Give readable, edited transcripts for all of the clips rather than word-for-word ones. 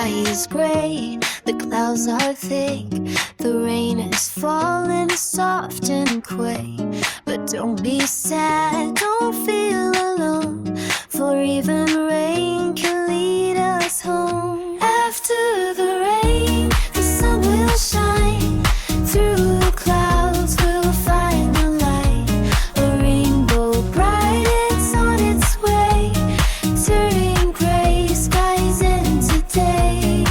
sky is gray, the clouds are thick, the rain is falling soft and quick. But don't be sad, don't feel alone, for even rain can lead us home. After the rain, the sun will shine, through the clouds we'll find the light. A rainbow bright, it's on its way, turning gray skies into day.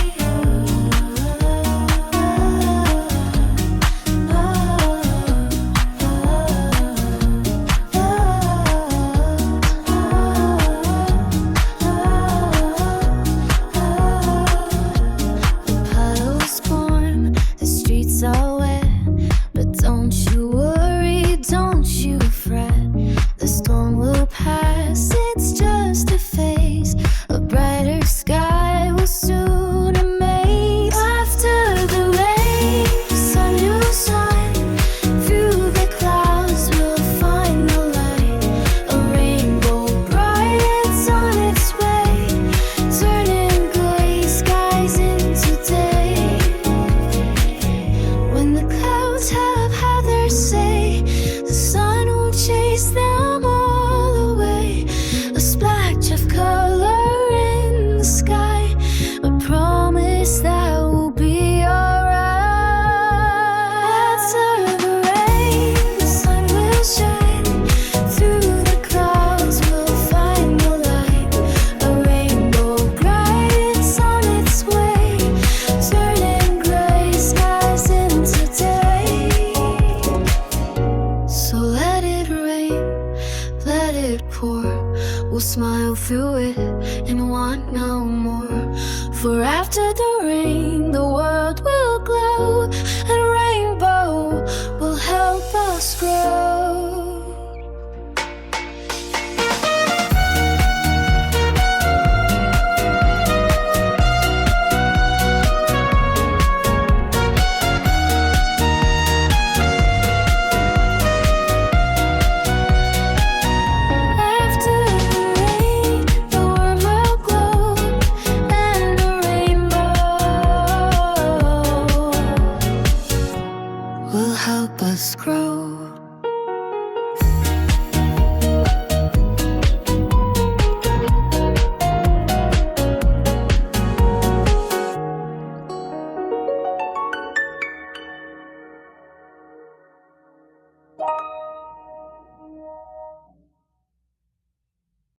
Puddles form, the streets are wet, but don't you worry, don't you fret. The storm will pass, it's just a phase. A brighter sky will soon amaze. After the rain, the sun will shine, through the clouds we'll find the light. A rainbow bright, it's on its way, turning gray skies into day. When the clouds have had their say, the sun will chase them all away. A splash of color in the sky, a promise that will be alright. After the rain, the sun will shine, through the clouds we'll find the light. A rainbow bright, it's on its way, turning gray skies into day. So let it rain, let it pour, we'll smile through it and want no more. For after the rain, the world will glow, and rainbow will help us grow.